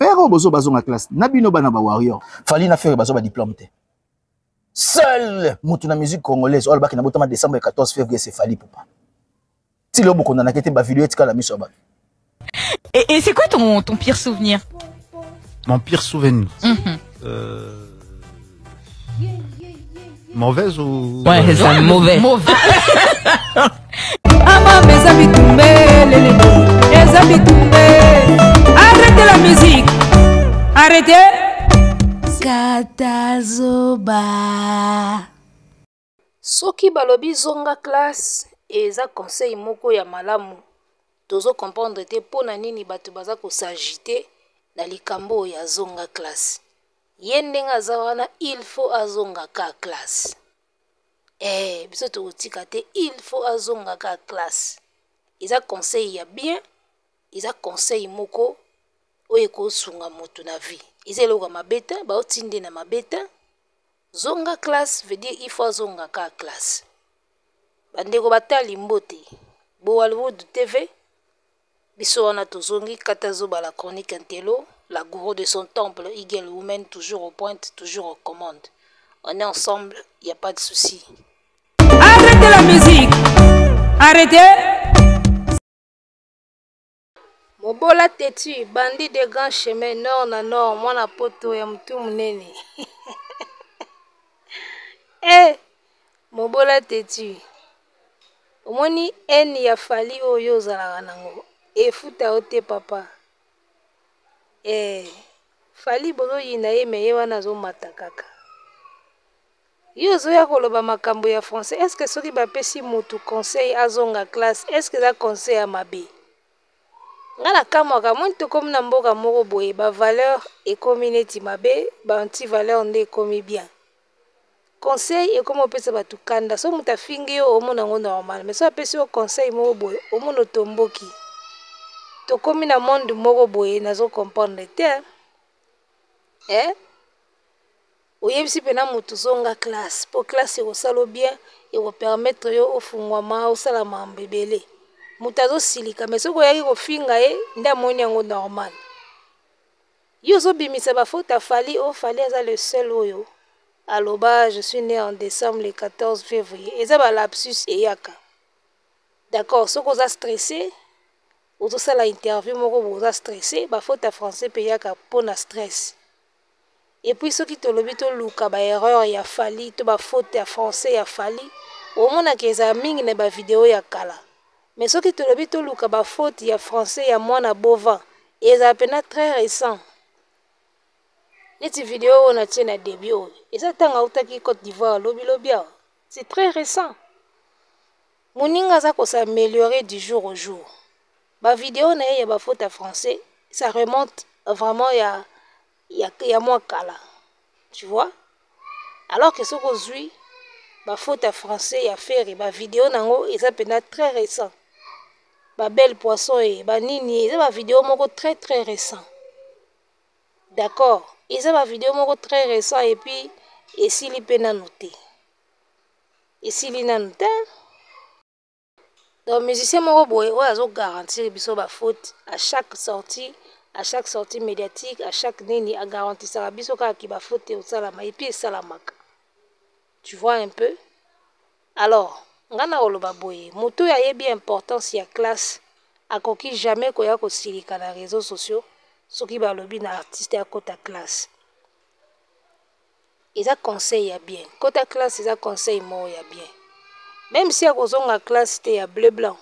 faire bozo bazo na classe nabino bana ba warrior fali na faire bazo ba diplôme te seul mutu na musique congolaise ola baki na botama décembre 14 février c'est Fally Ipupa ti lo boko na kete ba vidéo etika la miso ba. Et c'est quoi ton pire souvenir? Mon pire souvenir. Mauvaise ou... Ouais, c'est ça, mauvais. Mauvais. Arrêtez la musique. Arrêtez. Katazoba. Soki balobi zonga classe eza conseil moko ya malamu. Tozo comprendre te pona nini batu baza ko s'agiter na likambo ya zonga classe. Yendenga zawana il faut azonga ka classe. Biso tokotika te il faut azonga ka classe. Eza conseil ya bien, eza conseil moko oyo ekosunga moto na vie. Eza eloko mabeta, baotinde na mabeta. Zonga classe veut dire il faut azonga ka classe. Bandeko batali mbote. Boalwood TV. Biso wana tozongi Katazoba la chronique intello. La gourou de son temple, Eagle Woman, toujours aux pointes, toujours aux commandes. On est ensemble, il n'y a pas de souci. Arrêtez la musique. Arrêtez. Mobola Tetu, bandit de grands chemins, nord na nord, moi na poto ya mtu munene. Mobola Tetu. Omoni eni ya Fally oyo ozalaka nango. Efuta ote papa. Fally bozo yina ye meye wana zo matakaka. Yo zo ya koloba makambo ya français. Est-ce que soki bapesi mutu conseil azonga classe? Est-ce que ça conseil à mabe? Ngana kamwaka muntu komi na mboka moko boye ba valeur ekomi neti mabe, ba anti valeur nde ekomi bien. Conseil ekomi opesa batu kanda. So muta fingi yo omona ngo normal. Mais so apesi yo conseil moko boye omona tomboki. Tokomi na monde moko boye nazo comprendre te. Oyebisi pena mutu zonga classe. Po classe ekosala bien, ekopermettre yo ofungwama osala mambebele. Mutu azosilika mais soki oyaki kofinga ye nde amoni yango normal. Yo ozobimisa bafaute ya Fally o Fally aza le seul oyo. Aloba, je suis né en décembre le 14 février. Eza ba lapsus eyaka. D'accord, soki oza stressé, ozosala interview moko boza stressé, bafaute ya français pe yaka pona stress. Et puis soki tolobi to luka ba erreur ya Fally, to ba faute ya français ya Fally, omona ke eza mingi na ba vidéo ya kala. Mais soki tolobi to luka ba faute ya français ya mwana bova, eza pena très récent. Neti vidéo on a tient na début oyo. Eza tanga utaki Côte d'Ivoire lobi. C'est très récent. Moninga za ko s'améliorer du jour au jour. Ba vidéo na ya ba faute à français, ça remonte vraiment ya moi kala. Tu vois? Alors que ce qu'on zui ba faute à français ya faire ba vidéo nango eza pena très récent. Ba belle poisson et ba nini, eza ba vidéo moko très très récent. D'accord? Eza ba vidéo moko très récent et puis esili pena noté. Esili na noté. Donc musicien moko boye oyo azo garantir biso ba faute à chaque sortie médiatique, à chaque nini a garantir ça biso ka ki ba faute au salama et puis salamaka. Tu vois un peu? Alors, ngana oloba boye, mutu ya yebi importance ya classe akoki jamais koya ko silika na réseaux sociaux soki balobi na artiste ya kota classe. Eza conseil ya bien. Kota classe eza conseil mo ya bien. Même si akozonga classe te ya bleu blanc,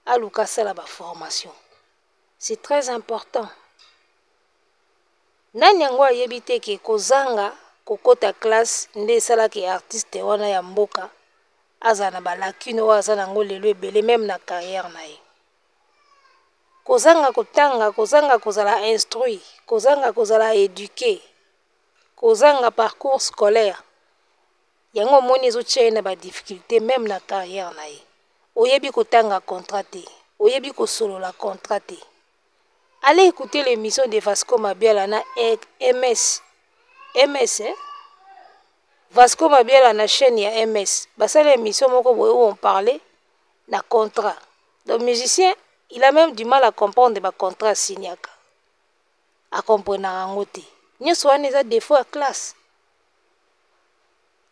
aluka sala ba formation. C'est très important. Nani yango ayebi te ke kozanga kokota classe nde sala ke artiste wana ya mboka azana ba lacune o azana ngo lelo ebele même na carrière na ye. Kozanga kotanga, kozanga kozala instruit, kozanga kozala éduqué, kozanga parcours scolaire. Yango moni ezotia na ba difficulté même na carrière na ye. Oyebi kotanga contrat te, oyebi kosolola contrat te. Allez écouter l'émission de Vasco Mabiala na MS. MS, hein? Vasco Mabiala na chaîne ya MS. Basala émission moko boye où on parlait na contrat. Le musicien, il a même du mal à comprendre ba contrat signaka. akomprenaka yango te. Nyonso wana eza défaut ya classe.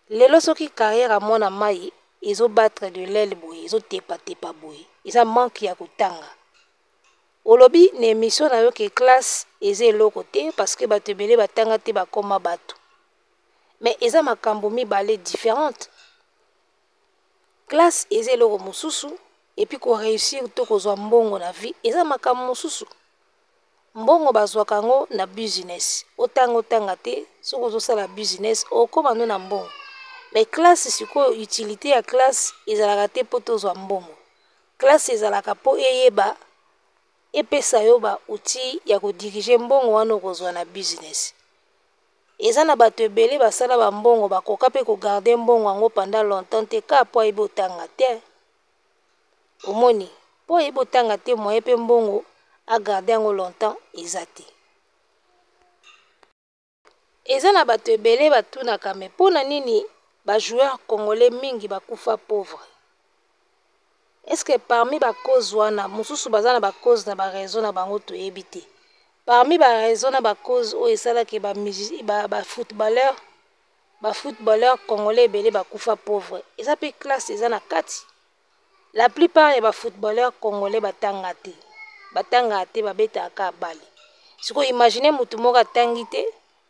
Lelo soki carrière ya mwana mai ezobattre de l'aile boye, ezotepa boye, eza manque ya kotanga. Olobi na émission na yo ke classe eza eloko te parce que bato ebele batanga te bakoma bato. Mais eza makambo mibale différente. Classe eza eloko mosusu et puis ko réussir to kozwa mbongo na vie eza makambo mosusu. Mbongo bazwaka ngo na business. Otanga te soko ozosala business okoma ndo na mbongo. Mais classe siko utilité ya classe ezalaka te po tozwa mbongo. Classe ezalaka po eyeba epesa yo ba outil ya kodiriger mbongo wana kozwa na business. Eza na bato ebele basala ba mbongo bakoka pe ko garder mbongo yango pendant longtemps te ka po ayeba otanga te. Omoni po ayeba otanga te moye pe mbongo a garder yango longtemps eza te. Eza na bato ebele batunaka me pona nini ba joueurs congolais mingi bakufa pauvre. Est-ce que parmi ba cause wana mususu bazana ba cause na ba raison na bango to ebité? Parmi ba raison na ba cause o esala ke ba footballeur congolais ebele bakufa pauvre. Eza pe classe eza na kati. La plupart ya ba footballeur congolais batanga te. Batanga te babetaka bali. Siko imaginer mutu moko atangi te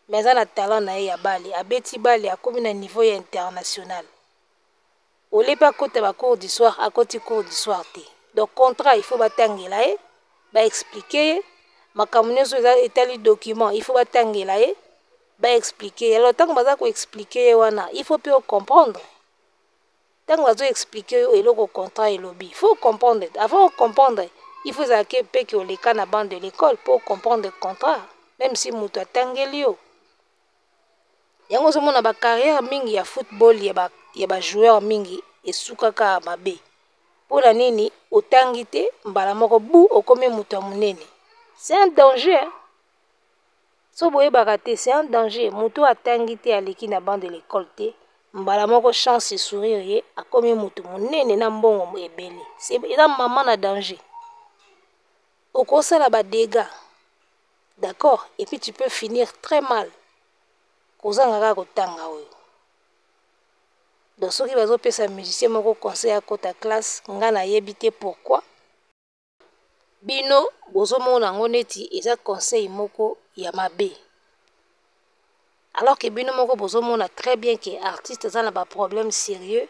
mais eza na talent na ye ya bali, abeti bali akomi na niveau ya international. Olepa kota ba cours du soir, akoti cours du soir te. Donc contrat il faut batangela ye, ba expliquer makambo nyonso eza etali document, il faut batangela ye, ba expliquer. Alors tant que baza ko expliquer wana, il faut peut comprendre. Tant que bazo expliquer eloko contrat elobi, il faut comprendre. Avant de comprendre, il faut que pe que le cas na bande de l'école pour comprendre le contrat, même si mutu atangeli yo. Yango somona ba carrière mingi ya football ya ba joueur mingi esukaka mabe. Pona nini otangi te mbala moko bu okomi mutu munene. C'est un danger. So boye bakate c'est un danger. Mutu atangi te aleki na bande de l'école te mbala moko chance sourire ye akomi mutu munene na mbongo ebele. C'est eza maman na danger. Okosala ba dégâts. D'accord? Et puis tu peux finir très mal. Kozanga kaka kotanga oyo. Donc soki bazopesa musicien moko conseil ya kota classe nga na yebi te pourquoi. Bino bozomona ngo neti eza conseil moko ya mabe. Alors que bino moko bozomona très bien que artiste za na ba problème sérieux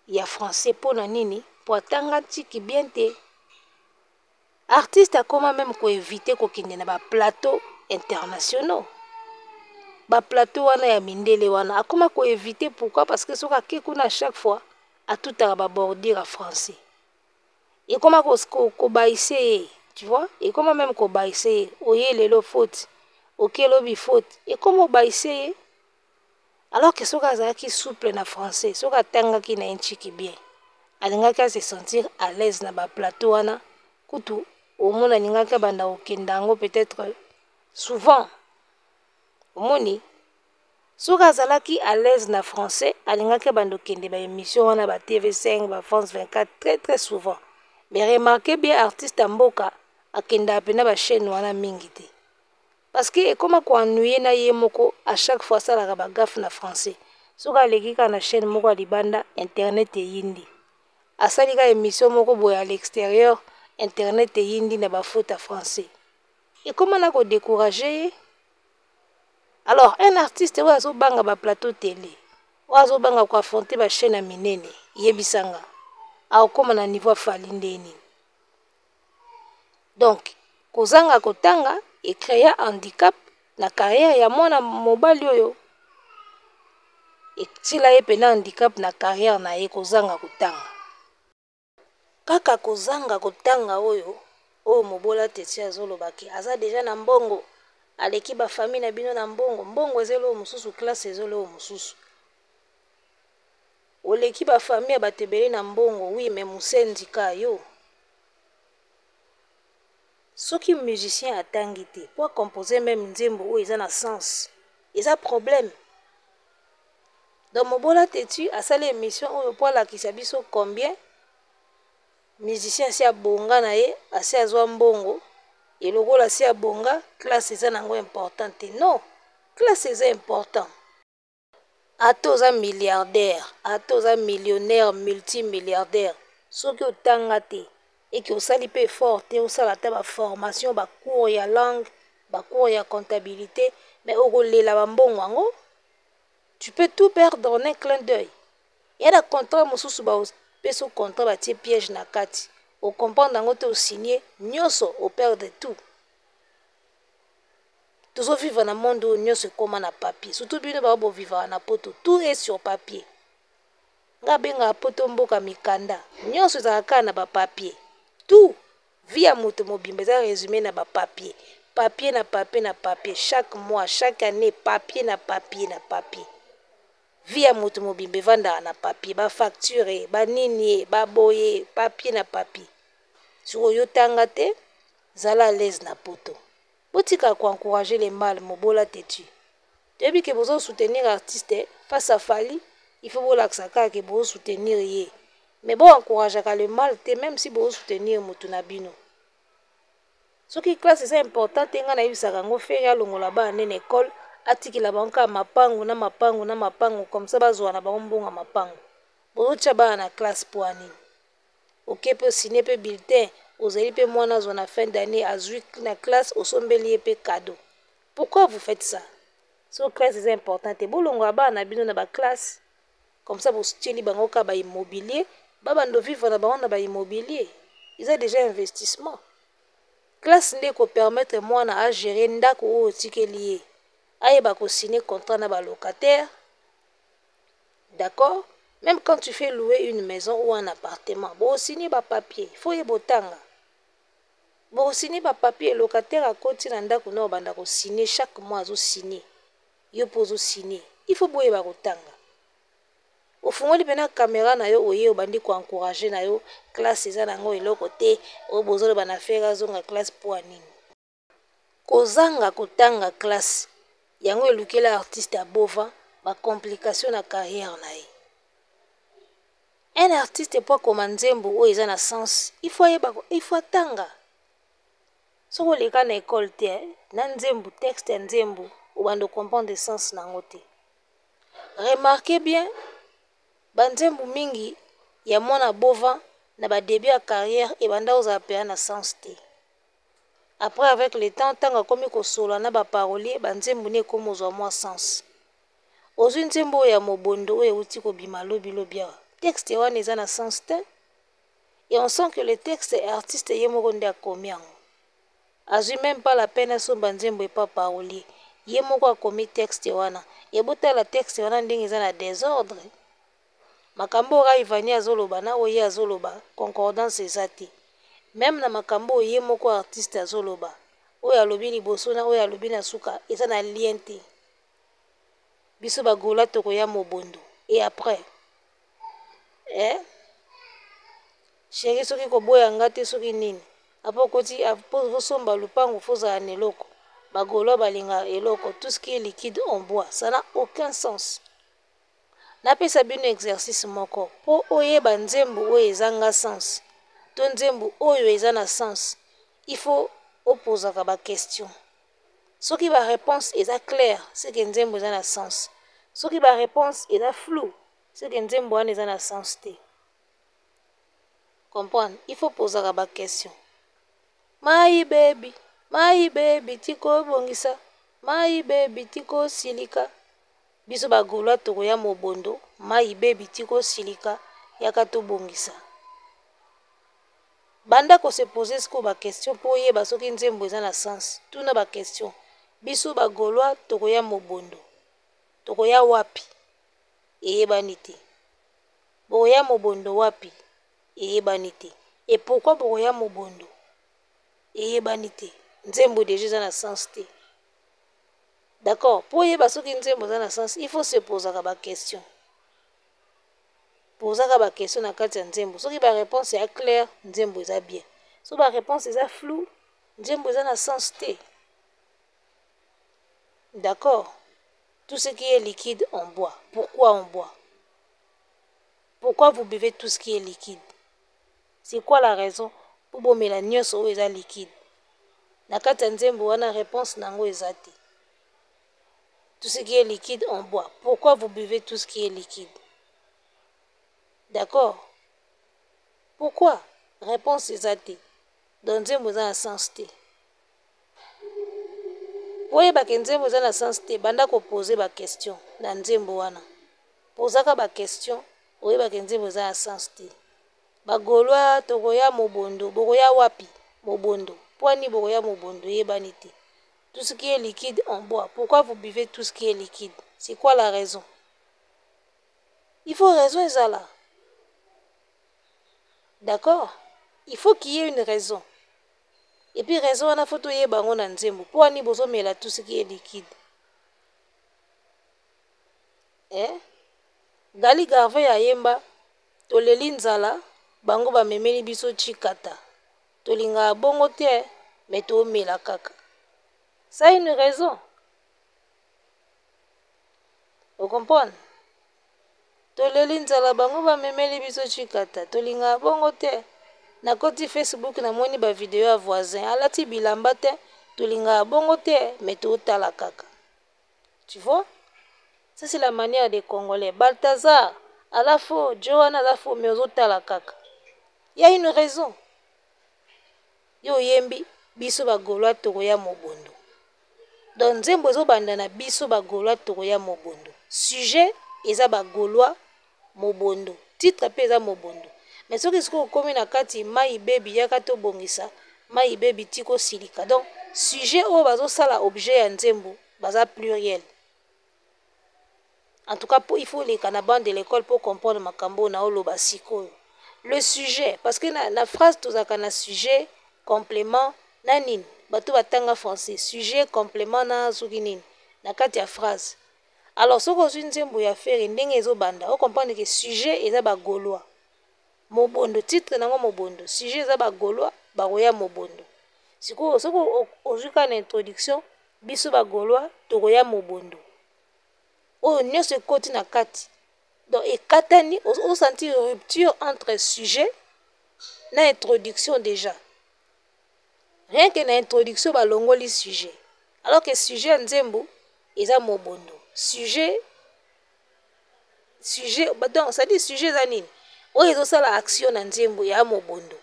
ya français pona nini po atanga tiki bien te. Artiste akoma même ko éviter ko kende na ba plateau internationaux. Ba plateau wana ya mindele wana akoma ko éviter pourquoi parce que soka ke kuna chaque fois a tout à ba bordir à français. Et comment ko baisser, tu vois? Et comment même ko baisser, oye lelo faute, OK lobi faute. Et comment baisser? Alors que soka za ki souple na français, soka tanga ki na inchiki bien. Alingaka se sentir à l'aise na ba plateau wana kutu au mona lingaka banda okendango peut-être souvent. Omoni soka zalaki à l'aise na français alingaka bando kende ba émission wana ba TV5 ba France 24 très souvent. Mais remarquez bien artiste mboka akenda pena ba chaîne wana mingi te. Parce que comment ko ennuyer na ye moko à chaque fois ça la ba gaffe na français. Soka lekika na chaîne moko libanda internet e yindi. Asali ka émission moko boya à l'extérieur internet e yindi na ba faute à français. Et comment na ko décourager? Alors, un artiste oazo banga ba plateau télé. Oazo banga ko affronter ba chaîne minene, yebisanga. A koma na niveau fali ndeni. Donc, kozanga kotanga et créer handicap na carrière ya mwana mobali oyo. Et tila ye pena handicap na carrière na ye kozanga kotanga. Kaka kozanga kotanga oyo, o mobola teti azolobaki, aza déjà na mbongo. Aleki ba famille na bino na mbongo ezelo mususu classe ezelo mususu oleki ba famille batebele na mbongo oui mais musendi ka yo soki musicien atangi te pour composer même nzembo o eza na sens eza problème donc mobola tetu asali émission oyo pour la kisabiso combien musicien si abonga na ye asi azwa mbongo et lokola si abonga classe eza nango importante non classe eza important ata oza milliardaire ata oza millionnaire multimilliardaire soki otanga te eke osali mpe effort te osala ata baformation bacours ya langue bacours ya comptabilité mais okolela bambongo yango tu peux tout perdre en un clin d'œil ya na contrat mosusu bapesa contrat batie piège na kati ocomprendre yango te osigne nyonso operdre tout tozovivre na monde oyo nyonso ekóma na papier surtout bino bao bovivaka na poto tout est sur papier nga bengaka poto mboka mikanda nyonso ezalaka na bapapier tout vi ya moto mobimba eza résumé na bapapier papier na papier na papier chaque mois chaque année papier na papier na papier vi ya moto mobimba evandaka na papier bafacture banini baboye papier na papier sikoyo yotanga te zala à l'aise na poto botika koencourager les mâles mobola tetu toyebi ke bozo soutenir artiste face à Fally il faut bolakisa kaka ke bozo soutenir ye mais bo encourageaka le mâle te même si bozo soutenir motu na bino soki classe eza important te nga nayebisaka yango fere alongola bana nene école atikela bango kaka mapangu na mapangu na mapangu comme ça bazwa na bango mbongo mapangu bozotya bana na classe po anini oke mpe osine mpe bulletin ozali mpe mwana azwa na fin d'année azwi na classe osombeli ye mpe cadeau pourquoi vous faites ça so classe eza important te bolongola bana na bino na baklasse comme ça botieli bango kaka baimmobilier babanda vivre na bango na baimmobilier eza déjà investissement classe nde kopermettre mwana agérer ndako oyo otikeli ye ayeba kosine contrat na balocataire d'accord même quand tu fais louer une maison ou un appartement bosini bapapier faut ye botanga bosini bapapier locataire akoti na ndako na obanda kosine chaque mois azosine yo mpo ozosine il faut boyeba kotanga ofungoli mpe na caméra na yo oye obandi koencourage na yo classe eza nango eloko te oyo bozoloba na fere azonga classe mpo anini kozanga kotanga classe yango elukela artiste abova bacomplication na carrière na ye un artiste po akoma nzembo oyo eza na sens il faut atanga soki oleka na école te na nzembo texte ya nzembo obanda comprendre sens nango te remarquez bien banzembo mingi ya mwana bova na badébut ya carrière ebanda ozala mpenza na sens te après avec le temps ntango akomi kosola na baparolier banzembo ne ekomi ozwa mwa sens ozwi nzembo oyo ya mobondo oyo euti kobima lobilobi awa texte wana eza na sens te et on sent que le texte artiste ye moko nde akomi yango azwi même pas la peine asomba nzembo epa parolier ye moko akomi texte wana ebotala texte wana ndenge eza na désordre makambo oyo Ivani azoloba na oyo ye azoloba concordance eza te même na makambo oyo ye moko artiste azoloba oyo alobi liboso na oyo alobi na suka eza na lien te biso bagola tokoya mobondo et après chéri soki koboya nga te soki nini apo koti fosomba lupango fozala na eloko bagolo balinga eloko tout ce qui est liquide en bois ça n'a aucun sens napesa bino exercice moko po oyeba nzembo oyo ezanga sens to nzembo oyo eza na sens il faut opozaka baquestion soki baréponse eza claire c'est que nzembo eza na sens soki baréponse eza flou c'est que nzembo wana eza na sens te comprendre il faut pozaka baquestion my baby tiko bongisa my baby tiko silika biso bagolwa tokoya mobondo my baby tiko silika yaka tobongisa banda kose poser siko baquestion po oyeba soki nzembo eza na sens tuna baquestion biso bagolwa tokoya mobondo tokoya wapi eyebani te bokoya mobondo wapi eyebani te et pourquoi bokoya mobondo eyebani te nzembo déjà eza na sens te d'accord po oyeba soki nzembo eza na sens il faut se posaka baquestion pozaka baquestion na kati ya nzembo soki baréponse ya claire nzembo eza bien soki baréponse eza flou nzembo eza na sens te d'accord tout ce qui est liquide en bois pourquoi en bois pourquoi vous buvez tout ce qui est liquide c'est quoi la raison pour bomela nyonso oyo eza liquide Na kati ya nzembo wana réponse nango eza te. Tout ce qui est liquide, on boit. Pourquoi vous buvez tout ce qui est liquide? D'accord? Pourquoi? Réponse eza te. Donc nzembo eza na sens te. Oyeba ke nzembo eza na sens te, banda kopose ba question na nzembo wana. Posaka ba question, oyeba ke nzembo eza na sens te. Bagolwa tokoya mobondo, bokoya wapi? Mobondo. Pwani bokoya mobondo yebani te. Tout ce qui est liquide, on boit. Pourquoi vous buvez tout ce qui est liquide? C'est quoi la raison? Il faut raison ça là. D'accord? Il faut qu'il y ait une raison. Et puis raison wana faut toyeba ngo na nzembo. Pwani bozo mela tout ce qui est liquide. Gali Garvey ayemba toleli nzala bango bamemeli biso chikata. Tolinga bongo te mais to mela kaka. Ça a une raison. Vous comprenez? Toleli nzala bango bamemeli biso chikata. Tolinga bongo te. Na koti Facebook na moni ba video ya voisin alati bilamba te. Tolinga bongo te mais to tala kaka. Tu vois? Ça c'est la manière des Congolais. Balthazar, à la fois, Johan à la fois, mais aux autres à la kaka. Il y a une raison. Yo yembi, biso ba golwa tokoya mobondo. Donc nzembo zo bandana biso ba golwa tokoya mobondo. Sujet eza ba golwa mobondo. Titre pe eza mobondo. Mais ce qui se komi na kati mai baby yaka to bongisa, mai baby tiko silika. Donc sujet o bazo sala objet ya nzembo, baza pluriel. En tout cas, il faut les canabans de l'école pour comprendre makambo na oloba sikoyo. Le sujet, parce que la phrase tozaka na sujet, complément, na nini. Bato batanga français, sujet, complément na soki nini. Na kati ya phrase. Alors, ce qu'on zwi nzembo ya faire ndenge ezo banda, on comprend que sujet eza ba gaulois. Mobondo, titre nango mobondo. Sujet eza ba gaulois, ba roya mobondo. Siko, ce qu'on ozwi ka na introduction, biso ba gaulois, to roya mobondo. Oh, n'y a ce côté na kati. Donc, et katani, on sentit une rupture entre sujet na introduction déjà. Rien que na introduction, ba longoli sujet. Alors que sujet nzembo, eza mobondo. Sujet, donc, ça dit sujet zanine. Oh, ils ont ça la action na nzembo, ya mobondo.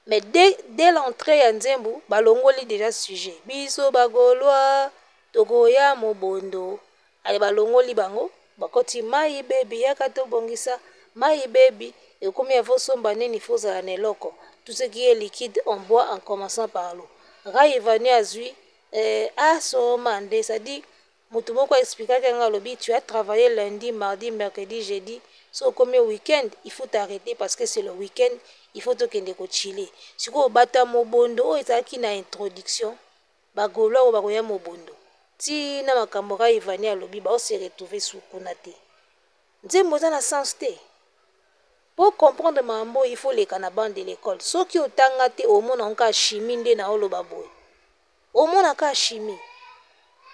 Mais dès l'entrée ya nzembo, ba longoli déjà sujet. Biso bagolwa, tokoya mobondo. Ale balongoli bango bakoti mai baby yaka to bongisa mai baby et comme il faut somba neni faut za na eloko tout ce qui est liquide on boit en commençant par l'eau rai vani azui so mande ça dit mutu moko expliquer que ngalobi tu as travaillé lundi mardi mercredi jeudi so comme week-end il faut t'arrêter parce que c'est le week-end il faut tokende ko chiller siko bata mobondo o ezaki na introduction bagolo o bakoya mobondo ti na makambo ka ivani alobi ba se retrouver sous kunate nzembo za na sens te. Pour comprendre mambo il faut les canabans de l'école soki otanga te omona onka chimie nde na oloba boy omona ka chimie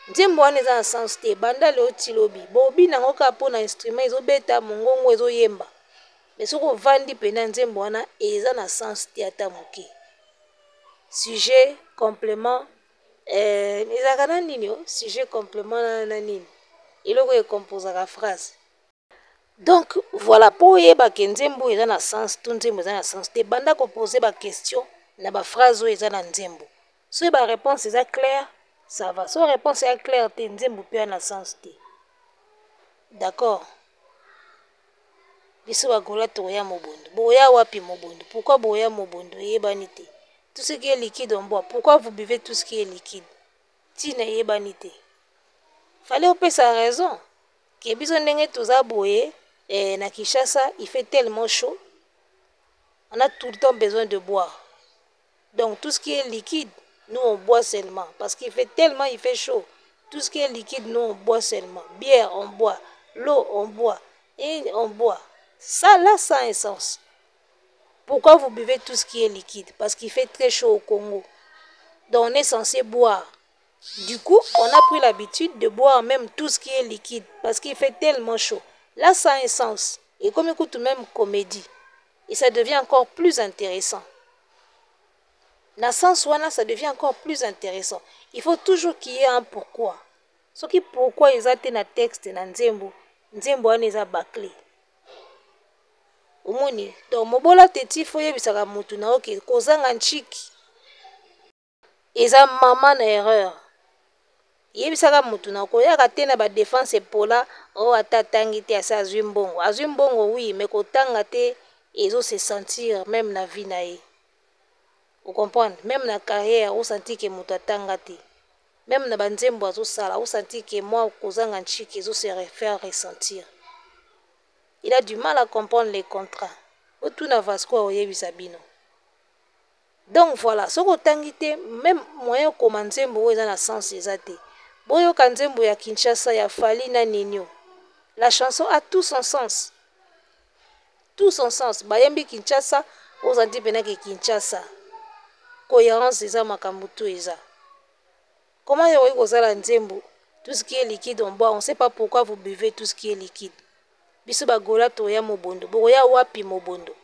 nzembo wana eza na sens te banda le otilobi bobi nango ka po na instrument ezobeta mongongo ezoyemba mais soki ovandi pena nzembo wana eza na sens te ata moke. Sujet complément ezaka na nini sujet complément na nini eloko ekomposaka phrase. Donc voilà po yeba ke nzembo eza na sens to nzembo eza na sens te banda kopose ba question na ba phrase oyo eza na nzembo so ba réponse eza claire ça va so réponse eza claire te nzembo pe na sens te. D'accord? Biso bagola toya mobondo boya wapi mobondo pourquoi boya mobondo yebani te. Tout ce qui est liquide, on boit. Pourquoi vous buvez tout ce qui est liquide? Ti na yebanite. Fallait opé sa raison. Que biso ndenge toza boye, na Kinshasa, il fait tellement chaud. On a tout le temps besoin de boire. Donc tout ce qui est liquide, nous on boit seulement. Parce qu'il fait tellement, il fait chaud. Tout ce qui est liquide, nous on boit seulement. Bière, on boit. L'eau, on boit. Et on boit. Ça là, ça a un sens. Pourquoi vous buvez tout ce qui est liquide? Parce qu'il fait très chaud au Congo. Donc on est censé boire. Du coup, on a pris l'habitude de boire même tout ce qui est liquide. Parce qu'il fait tellement chaud. Là, ça a un sens. Et comme écoute même comédie. Et ça devient encore plus intéressant. Na sens wana, ça devient encore plus intéressant. Il faut toujours qu'il y ait un pourquoi. Ce qui pourquoi ils ont na texte na nzembo, nzembo wana eza bâclé. Omoni, donc mobola teti fo yebisaka mutu na oke kozanga nchiki. Eza mama na erreur. Yebisaka mutu na koyaka te na ba défense pola o atatangi te asa azwi mbongo. Azwi mbongo oui, mais kotanga te ezo se sentir même na vie na ye. Vous comprenez? Même na carrière, on sentit que mutu atanga te. Même na banzembo azo sala, on sentit que moi kozanga nchiki ezo se faire ressentir. Il a du mal à comprendre les contrats. Tout na vasco oyebisa bino. Donc voilà, ce que tangite même moyen comme nzembo eza na sens ezate. Boyo kanzembo ya Kinshasa ya Fally na Ninio. La chanson a tout son sens. Tout son sens. Bayembi Kinshasa, ozanti pena ke Kinshasa. Cohérence eza makambo tout eza. Comment yoyi kozala nzembo? Tout ce qui est liquide on boit, on sait pas pourquoi vous buvez tout ce qui est liquide. Biso bagola to ya mobondo. Boya wapi mobondo.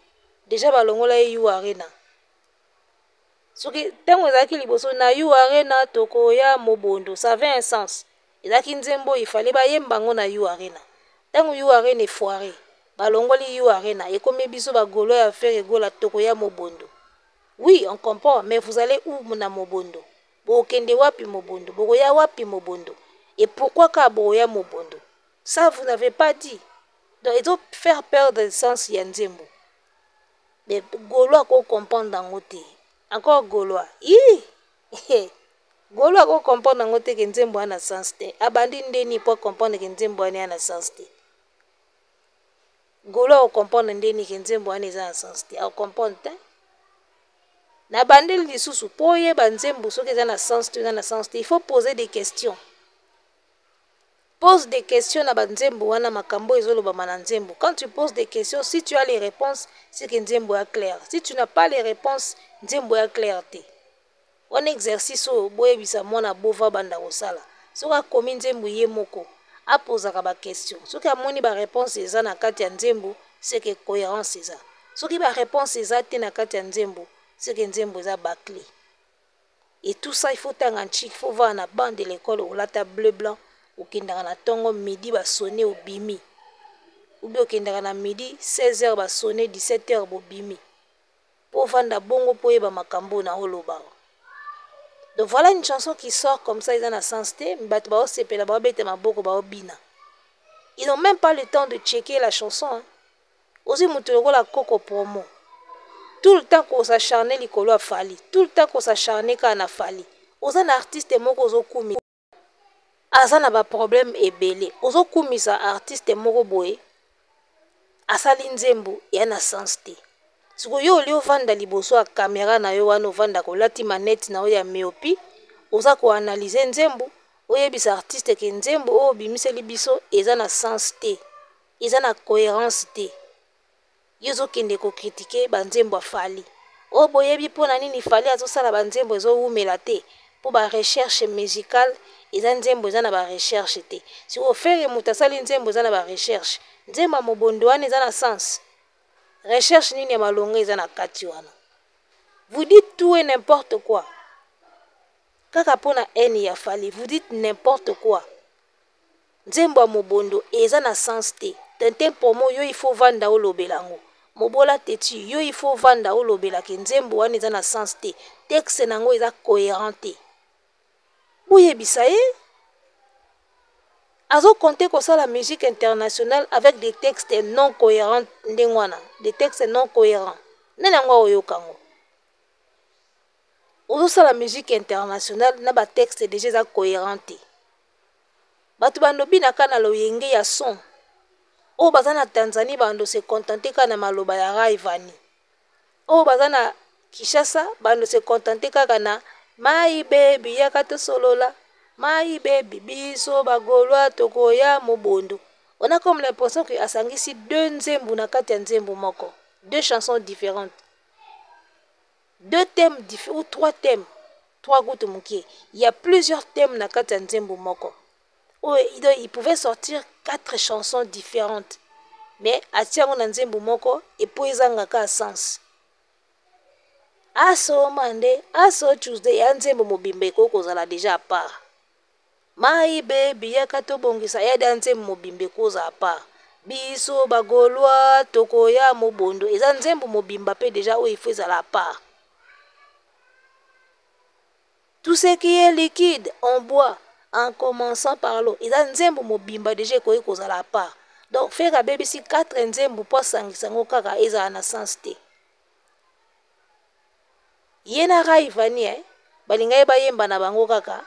Déjà balongola yu arena. Soki tango ezaki liboso na yu arena toko ya mobondo, ça avait un sens. Ezaki nzembo il fallait bayemba ngo na yu arena. Tango yu arena foiré, balongoli yu arena ekomi biso bagolo ya faire egola toko ya mobondo. Oui, on comprend, mais vous allez où na mobondo? Bokende wapi mobondo? Boya wapi mobondo? Et pourquoi ka boya mobondo? Ça vous n'avez pas dit. Donc ils doivent faire perdre le sens ya nzembo. Mais golo ko comprendre dango te. Encore Gaulois. Gaulois ko comprendre ngote ke nzembo ana sens te. Abandi ndeni po comprendre ke nzembo ana sens te. Gaulois ko comprendre ndeni ke nzembo ana eza na sens te. A comprendre te. Na bandeli lisusu po yeba nzembo soki eza na sens te, eza na sens te. Il faut poser des questions. Pose des questions na banzembo wana makambo ezoloba na nzembo. Quand tu poses des questions, si tu as les réponses, c'est que nzembo est clair. Si tu n'as pas les réponses, nzembo ya clarté. On exercice o boyebisa mwana bova banda kosala. Soka komi nzembo ye moko, apozaka ba question. Soki amoni ba réponse eza na kati ya nzembo, c'est que cohérence eza. Soki ba réponse eza te na kati ya nzembo, c'est que nzembo eza bâclé. Et tout ça il faut tanga nchik, il faut voir na bande de l'école ou lata bleu blanc, ou kindaka na tongo midi ba sonner au bimi. Ou bien kindaka na midi 16h ba sonner 17h bo bimi. Pour vendre bongo pour yeba makambo na oloba. Donc voilà une chanson qui sort comme ça, ils ont un sens té, mais bah c'est pela bah bête ma boko bah bina. Ils n'ont même pas le temps de checker la chanson. Hein. Aussi mutuloko la coco promo. Tout le temps qu'on s'acharne likolo a Fally, tout le temps qu'on s'acharne kana Fally. Aux un artiste moko zo kumi. Azana ba problème ebele. Ozo kumi sa artiste moko boye. Asali nzembo ya na sens té. Siko yo oli ovanda liboso ya kamera na yo wana ovanda kolati manette na yo ya myopie, oza ko analyser nzembo, oyebisa artiste ke nzembo o bimiseli biso eza na sens te, eza na cohérence te. Yozo kende ko critiquer ba nzembo a Fally. O boyebi pona nini Fally azosala ba nzembo ezo umela te, po ba recherche musicale eza nzembo eza na ba recherche te. Siko faire mutasali nzembo eza na ba recherche, nzembo mobondo wana eza na sens. Recherche nini ya malonga eza na kati wana. Vous dites tout et n'importe quoi. Kaka pona eni ya Fally, vous dites n'importe quoi. Nzembo mobondo eza na sens te. Tenten pomo yo il faut vanda olobelango. Mobola teti yo il faut vanda olobela ke nzembo wana eza na sens te. Texte nango eza cohérent te. Boyebisa ye. Azo compter comme ça la musique internationale avec des textes non cohérents ndengwana, des textes non cohérents. Nana ngwa oyokango. Ozo ça la musique internationale na ba texte déjà cohérent. Batu bando bina kana loyenge ya son. O bazana Tanzanie bando se contenter kana maloba ya Raivani. O bazana Kinshasa bando se contenter kana my baby yakato solola. My baby, biso bagolwa tokoya mobondo. On a comme l'impression que asangisi deux nzembo na kati ya nzembo moko. Deux chansons différentes. Deux thèmes différents ou trois thèmes. Trois gouttes mukie. Il y a plusieurs thèmes na kati ya nzembo moko. Oh, il pouvait sortir 4 chansons différentes. Mais atiango na nzembo moko et po ezanga ka sens. asoma nde aso tuesday ya nzembo mobimba ekoki kozala deja apart mai bebi yaka tobongisa ya da nzembo mobimba ekoza apart biso bagolwa tokoya mobondo eza nzembo mobimba mpe deja oyo ifo ezala apart. Tout ce qui est liquide en bois en commençant par l'eau eza nzembo mobimba deja ekoki kozala apart. Donc faire abebisi 4 nzembo mpo asangisa yango kaka ezala na sens te. Ye na Rayvanny balinga ye bayemba na bango kaka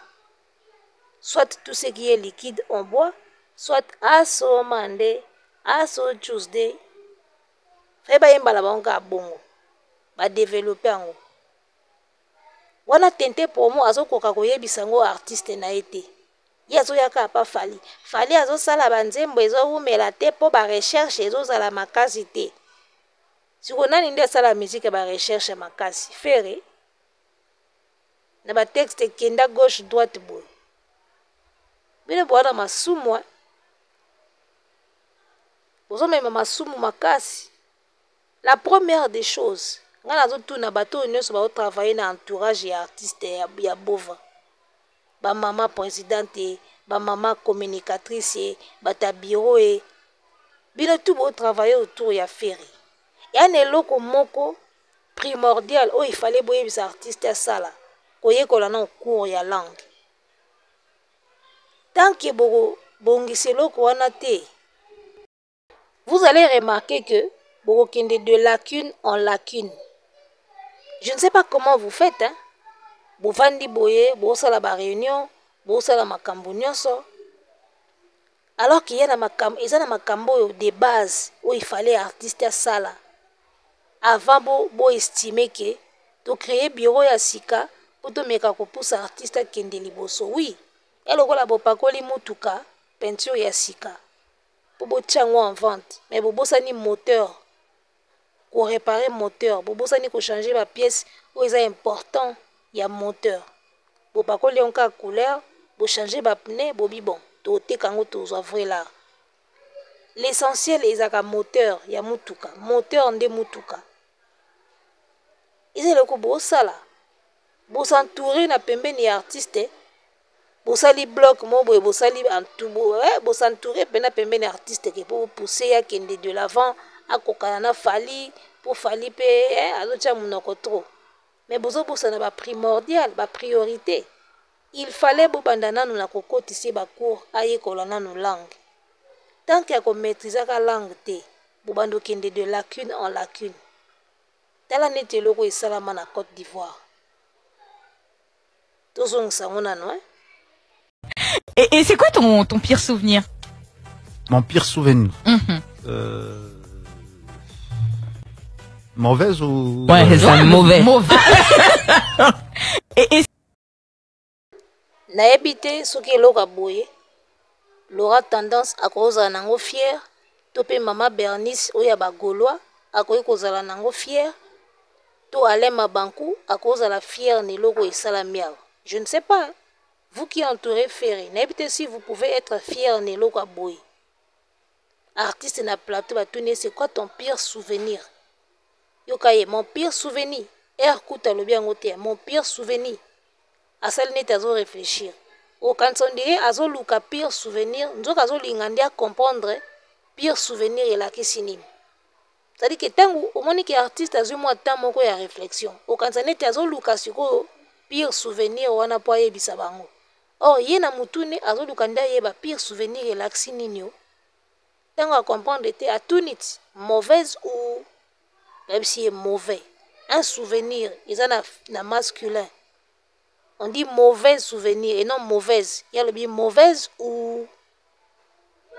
soit tout ce qui est liquide en bois soit asoma nde aso tuesday fe bayemba na bango kaka bongo badevelope yango wana tente promo azokoka koyebisa yango artiste na ye te. Ye azoyaka apa fali azosala banzembo ezowumela te mpo barecherche ezozala makasi te. Siko nani nde asala miziki ya barecherche makasi fere na batexte kenda gauche droite boye bino bowana masumu bozomema masumu makasi. La première des choses nga nazotuna bato oyo nyonso baotravaille na entourage ya artiste ya bova bamama présidente bamama communicatrice bata bureau bino tu botravaille autour ya feri yana eloko moko primordial oyo ifale boyebisa artiste asala koyekola na cours ya langue. Tant que bongisi eloko wana te vous allez remarquer que bokokende de lacune en lacune. Je ne sais pas comment vous faites hein. Bovandi boye bosala ba réunion bosala makambo nyonso alors qu'il y a na makambo eza na makambo de base où il fallait artiste asala avant bo estimer que to créer bureau ya sika po to meka ko pousse artiste akende liboso. Oui elokola bopakoli mutuka peinture ya sika po botiango en vente mais bobosani moteur ko réparer moteur bobosani ko changer ba pièce où est important ya moteur bopakoli onka couleur bo changer ba pneu bobi bon to tekango to zo vrai là. L'essentiel ezaka moteur ya mutuka moteur nde mutuka ezele ko bosala bosantourer na pembeni ya artiste bosali bloc mo boye bosali antubo bosantourer pena pembeni artiste ke po pousser ya kende de l'avant akokana na fali pour fali pe azotia munoko trop mais bozo bosana ba primordial ba priorité il fallait bobanda nanu na kokotisi ba cours ayekola nanu langue. Tant que ko maîtriser ka langue te bobando kende de lacune en lacune. Tala neti eloko esalama na Côte d'Ivoire tozongisa ngo nanu Et c'est quoi ton pire souvenir? Mon pire souvenir. Mauvaise ou... Ouais, c'est ça, mauvais. Mauvais. et nayebi te soki eloko aboye lora tendance akozala nango fier to mpe mama Bernice oyo ya bagaulois akoki kozala nango fier to Alain Mabankou akozala fier na eloko esalami awa. Je ne sais pas hein? Vous qui entourez Ferry nayebi te si vous pouvez être fier na eloko aboye. Artiste na plateau batuni c'est quoi ton pire souvenir? Yokaye mon pire souvenir kuta lobi yango te mon pire souvenir asali neti azo réfléchir okanisa ondire azoluka pire souvenir nzoka azolinga nde comprendre pire souvenir elakisi nini. C'est-à-dire que ntango omoni ke artiste azwi mwa temps moko ya réflexion okanisa neti azoluka sikoyo pire souvenir wana po ayebisa bango. Or ye na mutune azoluka nde ayeba pire souvenir elakisi nini o ntango acomprendre te atuniti mauvaise ou même si est mauvais. Un souvenir eza na masculin. On dit mauvais souvenir et non mauvaise. Il y a le bien mauvaise ou...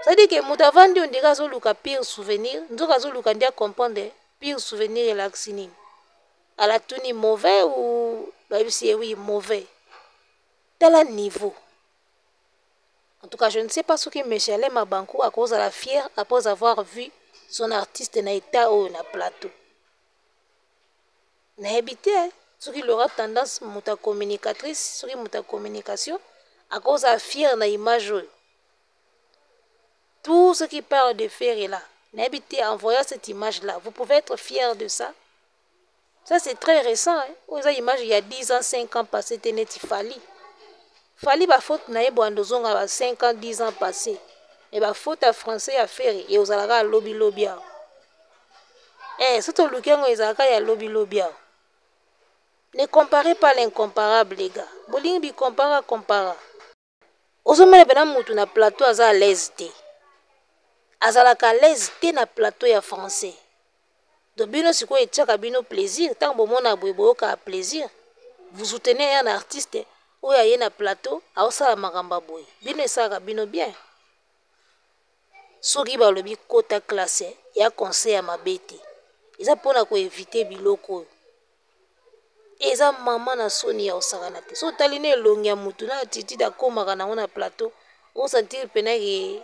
C'est-à-dire que moutavandi on dirait azoluka pire souvenir. Nzoka azoluka ndia comprendre pire souvenir et l'axini. À la tuni mauvais ou... Même si oui mauvais. Tel un niveau. En tout cas, je ne sais pas ce que Michel Mabankou à cause de la fière après avoir vu son artiste na état ou na plateau. Na habité ce qui aura tendance muta communicatrice ce qui muta communication à cause de fier na image tout ce qui parle de faire est là na habité en voyant cette image là vous pouvez être fier de ça Ça, c'est très récent. Hein? Vous avez image, il y a 10 ans, 5 ans passés, c'était net Fali. Fali, bah, faute, na yebandozonga, 5 ans, 10 ans passés. Et bah, faute à français à faire, et aux alaga lobby. Eh, surtout le Lukengo, ils alaga ya lobby. Ne comparez pas l'incomparable, les gars. Boling bi compara. Ozomene bena mutu na plateau aza à l'aise te. Azalaka à l'aise te na plateau ya français. Donc bino siko etiaka bino plaisir, tant bomona boyeboyo ka plaisir. Vous soutenez un artiste ou aye na plateau, aosala makamba boy. Bino esaka bino bien. Soki ba lobi kota classe, ya conseil ya mabete. Eza pona ko éviter biloko. Eza mama na soni ya osakana te. So taline elongi ya mutu na titi da komaka na plateau, on sentir pena ke